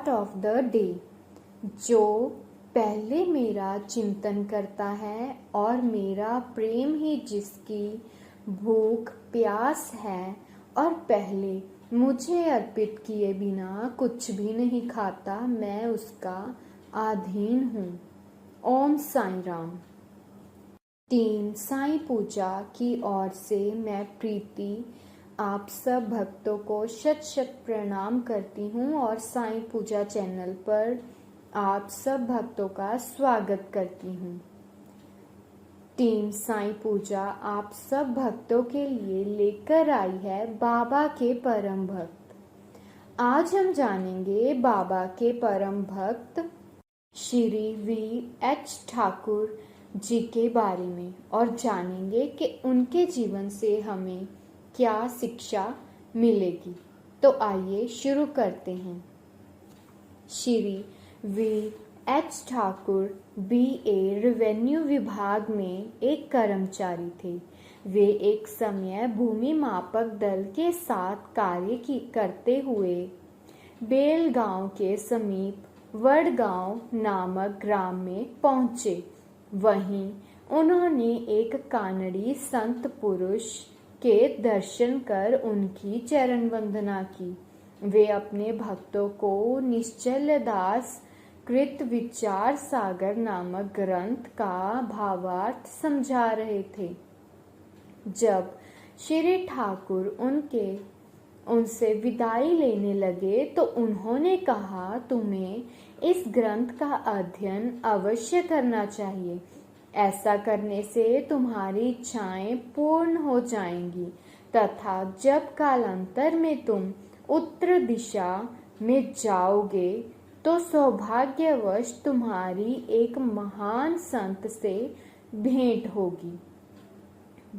Thought of the day. जो पहले मेरा चिंतन करता है और मेरा प्रेम ही जिसकी भूख प्यास है और पहले मुझे अर्पित किए बिना कुछ भी नहीं खाता, मैं उसका अधीन हूँ। ओम साईं राम। टीम साईं पूजा की ओर से मैं प्रीति आप सब भक्तों को शत शत प्रणाम करती हूँ और साईं पूजा चैनल पर आप सब भक्तों का स्वागत करती हूँ। टीम साईं पूजा आप सब भक्तों के लिए लेकर आई है बाबा के परम भक्त। आज हम जानेंगे बाबा के परम भक्त श्री V.H. ठाकुर जी के बारे में और जानेंगे कि उनके जीवन से हमें क्या शिक्षा मिलेगी। तो आइए शुरू करते हैं। Shri V.H. Thakur BA revenue विभाग में एक कर्मचारी थे। वे एक समय भूमि मापक दल के साथ कार्य करते हुए बेलगांव के समीप वडगांव नामक ग्राम में पहुंचे। वहीं उन्होंने एक कानड़ी संत पुरुष के दर्शन कर उनकी चरण वंदना की। वे अपने भक्तों को निश्चल दास कृत विचार सागर नामक ग्रंथ का भावार्थ समझा रहे थे। जब श्री ठाकुर उनसे विदाई लेने लगे तो उन्होंने कहा, तुम्हें इस ग्रंथ का अध्ययन अवश्य करना चाहिए। ऐसा करने से तुम्हारी इच्छाएं पूर्ण हो जाएंगी तथा जब कालांतर में तुम उत्तर दिशा में जाओगे तो सौभाग्यवश तुम्हारी एक महान संत से भेंट होगी,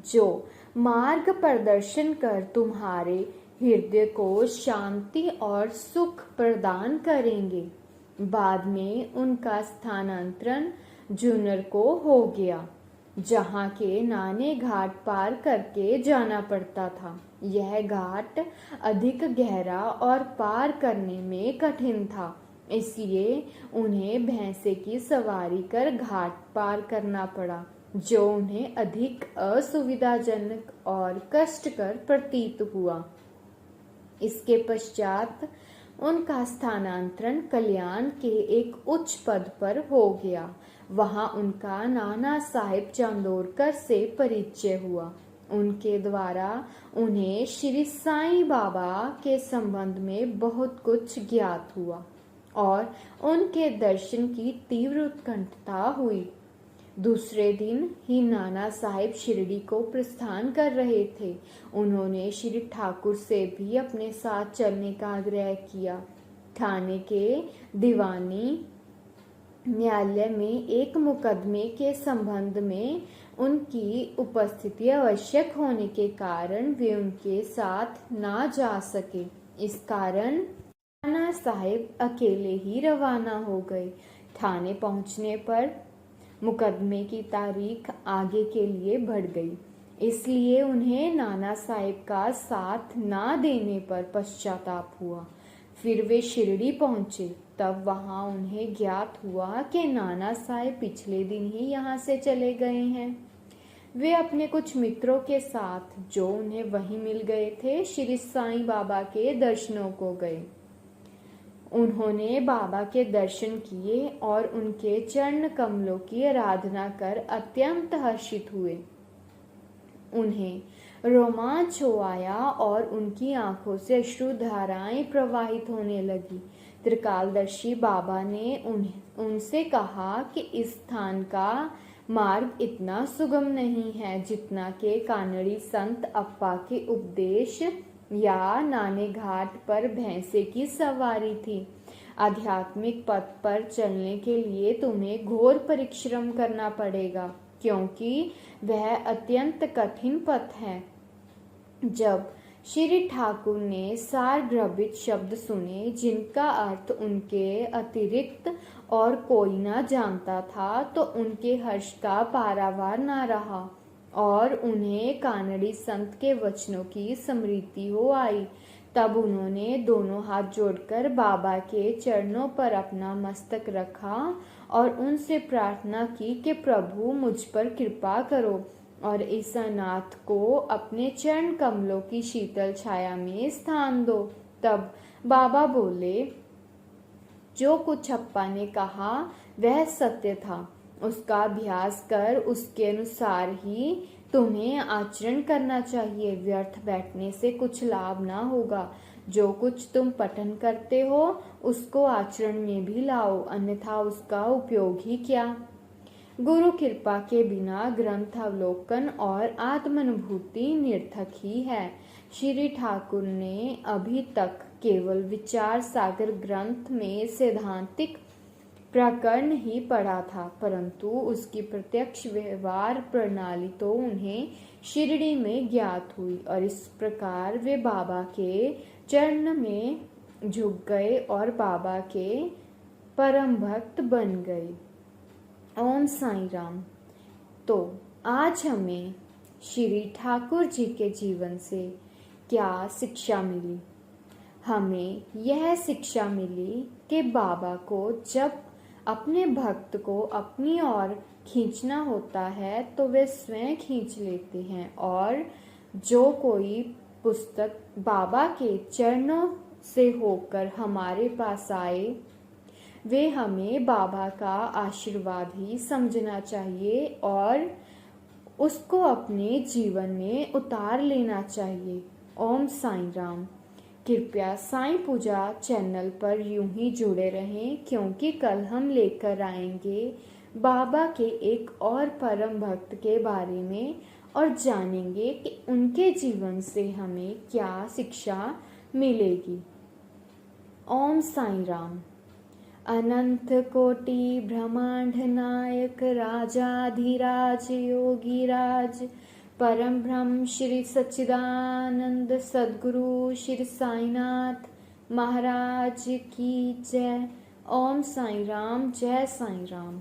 जो मार्ग प्रदर्शन कर तुम्हारे हृदय को शांति और सुख प्रदान करेंगे। बाद में उनका स्थानांतरण जुन्नर को हो गया, जहाँ के नाने घाट पार करके जाना पड़ता था। यह घाट अधिक गहरा और पार करने में कठिन था, इसलिए उन्हें भैंसे की सवारी कर घाट पार करना पड़ा, जो उन्हें अधिक असुविधाजनक और कष्टकर प्रतीत हुआ। इसके पश्चात उनका स्थानांतरण कल्याण के एक उच्च पद पर हो गया। वहां उनका नाना साहिब चांदोरकर से परिचय हुआ। उनके द्वारा उन्हें श्री साईं बाबा के संबंध में बहुत कुछ ज्ञात हुआ और उनके दर्शन की तीव्र उत्कंठा हुई। दूसरे दिन ही नाना साहिब शिरडी को प्रस्थान कर रहे थे। उन्होंने श्री ठाकुर से भी अपने साथ चलने का आग्रह किया। थाने के दीवानी न्यायालय में एक मुकदमे के संबंध में उनकी उपस्थिति आवश्यक होने के कारण वे उनके साथ ना जा सके। इस कारण नाना साहिब अकेले ही रवाना हो गए। थाने पहुंचने पर मुकदमे की तारीख आगे के लिए बढ़ गई, इसलिए उन्हें नाना साहिब का साथ ना देने पर पश्चाताप हुआ। फिर वे शिरडी पहुंचे, तब वहां उन्हें ज्ञात हुआ कि नाना साहिब पिछले दिन ही यहाँ से चले गए हैं। वे अपने कुछ मित्रों के साथ, जो उन्हें वहीं मिल गए थे, श्री साईं बाबा के दर्शनों को गए। उन्होंने बाबा के दर्शन किए और उनके चरण कमलों की आराधना कर अत्यंत हर्षित हुए। उन्हें रोमांच हो आया और उनकी आंखों से अश्रुधाराएं प्रवाहित होने लगी। त्रिकालदर्शी बाबा ने उनसे कहा कि इस स्थान का मार्ग इतना सुगम नहीं है जितना के कानड़ी संत अप्पा के उपदेश या नाने घाट पर भैंसे की सवारी थी। आध्यात्मिक पथ पर चलने के लिए तुम्हें घोर परिश्रम करना पड़ेगा, क्योंकि वह अत्यंत कठिन पथ है। जब श्री ठाकुर ने सारग्रभित शब्द सुने, जिनका अर्थ उनके अतिरिक्त और कोई ना जानता था, तो उनके हर्ष का पारावार ना रहा और उन्हें कानड़ी संत के वचनों की स्मृति हो आई। तब उन्होंने दोनों हाथ जोड़कर बाबा के चरणों पर अपना मस्तक रखा और उनसे प्रार्थना की कि प्रभु मुझ पर कृपा करो और इस अनाथ को अपने चरण कमलों की शीतल छाया में स्थान दो। तब बाबा बोले, जो कुछ अप्पा ने कहा वह सत्य था। उसका अभ्यास कर उसके अनुसार ही तुम्हें आचरण करना चाहिए। व्यर्थ बैठने से कुछ लाभ ना होगा। जो कुछ तुम पठन करते हो उसको आचरण में भी लाओ, अन्यथा उसका उपयोग ही क्या। गुरु कृपा के बिना ग्रंथ अवलोकन और आत्मानुभूति निर्थक ही है। श्री ठाकुर ने अभी तक केवल विचार सागर ग्रंथ में सैद्धांतिक प्रकरण ही पढ़ा था, परंतु उसकी प्रत्यक्ष व्यवहार प्रणाली तो उन्हें शिरडी में ज्ञात हुई और इस प्रकार वे बाबा के चरण में झुक गए और बाबा के परम भक्त बन गए। ओम साईं राम। तो आज हमें श्री ठाकुर जी के जीवन से क्या शिक्षा मिली? हमें यह शिक्षा मिली कि बाबा को जब अपने भक्त को अपनी ओर खींचना होता है तो वे स्वयं खींच लेते हैं, और जो कोई पुस्तक बाबा के चरणों से होकर हमारे पास आए वे हमें बाबा का आशीर्वाद ही समझना चाहिए और उसको अपने जीवन में उतार लेना चाहिए। ओम साईं राम। कृपया साईं पूजा चैनल पर यूं ही जुड़े रहें, क्योंकि कल हम लेकर आएंगे बाबा के एक और परम भक्त के बारे में और जानेंगे कि उनके जीवन से हमें क्या शिक्षा मिलेगी। ओम साईं राम। अनंत कोटि ब्रह्मांड नायक राजाधिराज योगीराज परम ब्रह्म श्री सच्चिदानंद सद्गुरु श्री साईनाथ महाराज की जय। ओम साईं राम। जय साईं राम।